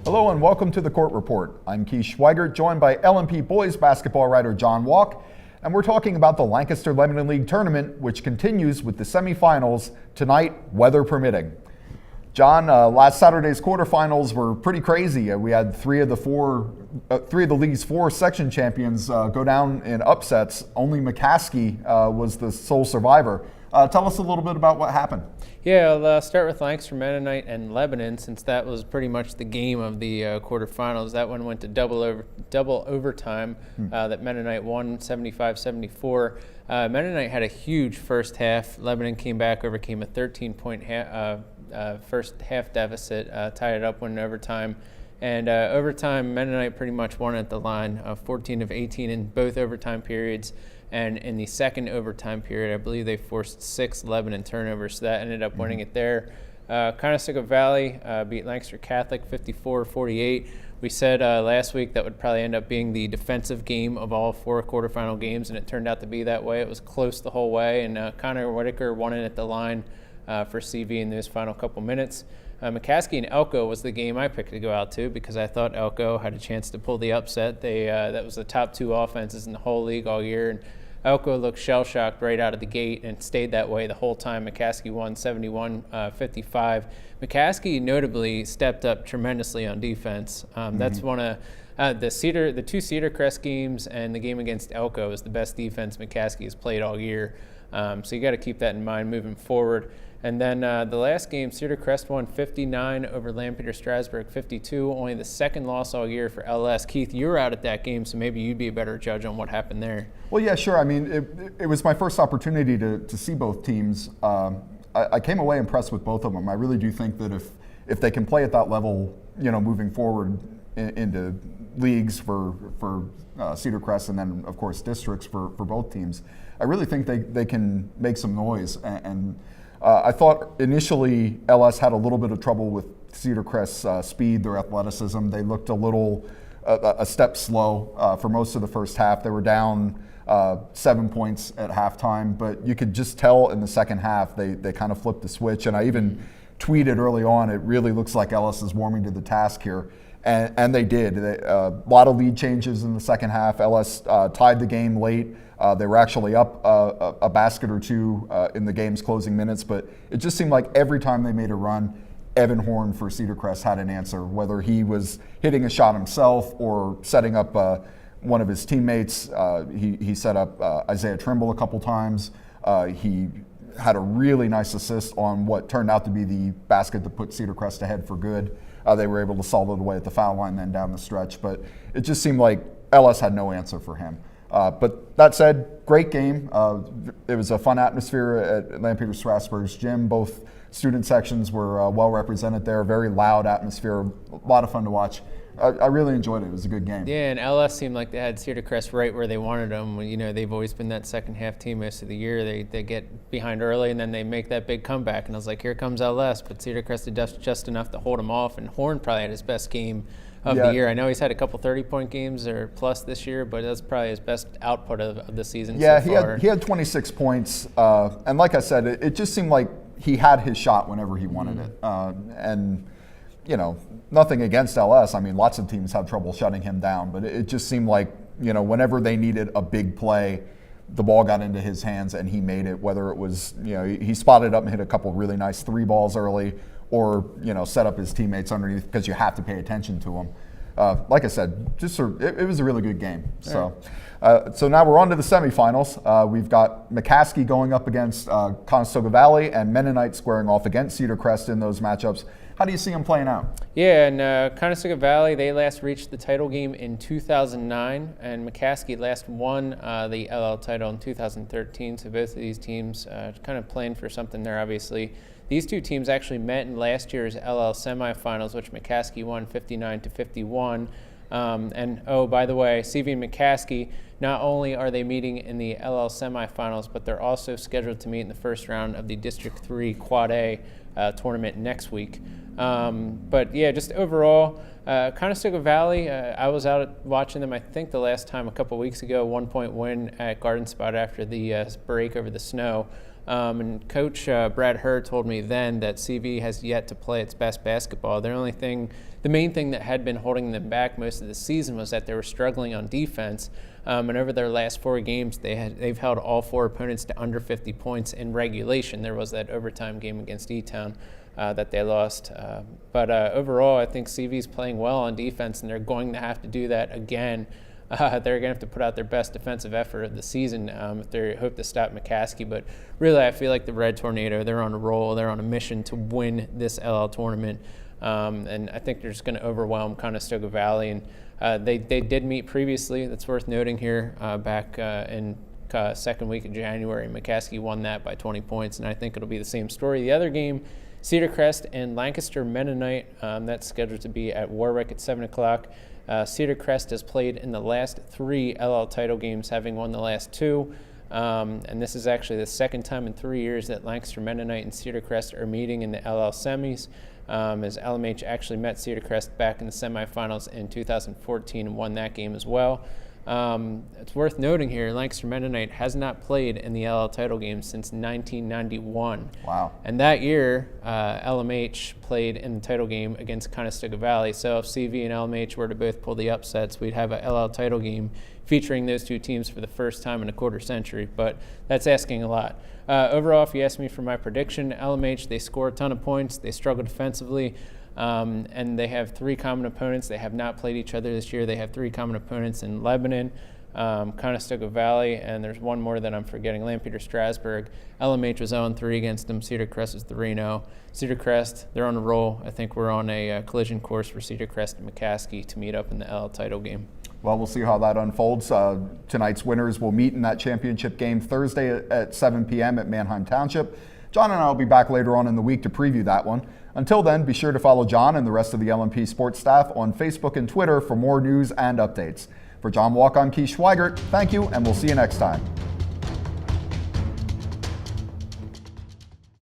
Hello and welcome to the Court Report. I'm Keith Schweigert, joined by LMP boys basketball writer John Walk, and we're talking about the Lancaster Lebanon League tournament, which continues with the semifinals tonight, weather permitting. John, last Saturday's quarterfinals were pretty crazy. We had three of the league's four section champions go down in upsets. Only McCaskey was the sole survivor. Tell us a little bit about what happened. Yeah, I'll start with Lancaster Mennonite and Lebanon, since that was pretty much the game of the quarterfinals. That one went to double overtime. That Mennonite won 75-74. Mennonite had a huge first half. Lebanon came back, overcame a 13-point first half deficit, tied it up, went in overtime. And overtime, Mennonite pretty much won at the line, 14 of 18 in both overtime periods. And in the second overtime period, I believe they forced 6 Lebanon turnovers, so that ended up winning it there. Conestoga Valley beat Lancaster Catholic 54-48. We said last week that would probably end up being the defensive game of all 4 quarterfinal games, and it turned out to be that way. It was close the whole way, and Connor Whitaker won it at the line for CV in those final couple minutes. McCaskey and Elko was the game I picked to go out to because I thought Elko had a chance to pull the upset. That was the top 2 offenses in the whole league all year, and Elko looked shell-shocked right out of the gate and stayed that way the whole time. McCaskey won 71-55. McCaskey notably stepped up tremendously on defense. That's one of the 2 Cedar Crest games, and the game against Elko is the best defense McCaskey has played all year. So you got to keep that in mind moving forward. And then the last game, Cedar Crest won 59 over Lampeter Strasburg 52, only the second loss all year for LS. Keith, you were out at that game, so maybe you'd be a better judge on what happened there. Well, yeah, sure. I mean, it was my first opportunity to see both teams. I came away impressed with both of them. I really do think that if they can play at that level, moving forward into leagues for Cedar Crest and then, of course, districts for both teams, I really think they can make some noise. And I thought initially LS had a little bit of trouble with Cedar Crest's speed, their athleticism. They looked a step slow for most of the first half. They were down 7 points at halftime, but you could just tell in the second half they kind of flipped the switch. And I even tweeted early on, it really looks like LS is warming to the task here. And they did. A lot of lead changes in the second half. LS tied the game late. They were actually up a basket or 2 in the game's closing minutes, but it just seemed like every time they made a run, Evan Horn for Cedar Crest had an answer, whether he was hitting a shot himself or setting up one of his teammates. He set up Isaiah Trimble a couple times. He had a really nice assist on what turned out to be the basket that put Cedar Crest ahead for good. They were able to solve it away at the foul line, then down the stretch, but it just seemed like LS had no answer for him. But that said, great game. It was a fun atmosphere at Lampeter Strasburg's gym. Both student sections were well represented there. Very loud atmosphere. A lot of fun to watch. I really enjoyed it. It was a good game. Yeah, and LS seemed like they had Cedar Crest right where they wanted them. They've always been that second half team most of the year. They get behind early and then they make that big comeback. And I was like, here comes LS. But Cedar Crest did just enough to hold them off. And Horn probably had his best game of the year. I know he's had a couple 30-point games or plus this year, but that's probably his best output of the season so far. He had 26 points. And like I said, it just seemed like he had his shot whenever he wanted it. And nothing against LS. I mean, lots of teams have trouble shutting him down, but it just seemed like, whenever they needed a big play, the ball got into his hands and he made it, whether it was, he spotted up and hit a couple really nice 3 balls early or, set up his teammates underneath because you have to pay attention to him. Like I said, it was a really good game. So now we're on to the semifinals. We've got McCaskey going up against Conestoga Valley and Mennonite squaring off against Cedar Crest in those matchups. How do you see them playing out? Yeah, and Conestoga Valley, they last reached the title game in 2009, and McCaskey last won the LL title in 2013. So both of these teams kind of playing for something there, obviously. These 2 teams actually met in last year's LL semifinals, which McCaskey won 59-51. And by the way, CV and McCaskey, not only are they meeting in the LL semifinals, but they're also scheduled to meet in the first round of the District 3 Quad A tournament next week. But yeah, just overall, Conestoga Valley, I was out watching them, I think the last time a couple weeks ago, 1-point win at Garden Spot after the break over the snow. And Coach Brad Herr told me then that CV has yet to play its best basketball. The main thing that had been holding them back most of the season was that they were struggling on defense. And over their last 4 games, they've held all 4 opponents to under 50 points in regulation. There was that overtime game against E-Town that they lost. But overall, I think CV's playing well on defense, and they're going to have to do that again. They're going to have to put out their best defensive effort of the season if they hope to stop McCaskey. But really, I feel like the Red Tornado, they're on a roll. They're on a mission to win this LL tournament. And I think they're just going to overwhelm Conestoga Valley. And they did meet previously. That's worth noting here back in second week of January. McCaskey won that by 20 points, and I think it'll be the same story. The other game, Cedar Crest and Lancaster Mennonite, that's scheduled to be at Warwick at 7 o'clock. Cedar Crest has played in the last 3 LL title games, having won the last 2. And this is actually the second time in 3 years that Lancaster Mennonite and Cedar Crest are meeting in the LL semis, as LMH actually met Cedar Crest back in the semifinals in 2014 and won that game as well. It's worth noting here, Lancaster Mennonite has not played in the LL title game since 1991. Wow. And that year, LMH played in the title game against Conestoga Valley. So if CV and LMH were to both pull the upsets, we'd have a LL title game featuring those 2 teams for the first time in a quarter century. But that's asking a lot. Overall, if you ask me for my prediction, LMH, they score a ton of points. They struggle defensively. And they have 3 common opponents. They have not played each other this year. They have 3 common opponents in Lebanon, Conestoga Valley, and there's one more that I'm forgetting, Lampeter Strasburg. LMH was 0-3 against them. Cedar Crest is 3-0. Cedar Crest, they're on a roll. I think we're on a collision course for Cedar Crest and McCaskey to meet up in the L title game. Well, we'll see how that unfolds. Tonight's winners will meet in that championship game Thursday at 7 p.m. at Manheim Township. John and I will be back later on in the week to preview that one. Until then, be sure to follow John and the rest of the LMP sports staff on Facebook and Twitter for more news and updates. For John Walk, I'm Keith Schweigert. Thank you, and we'll see you next time.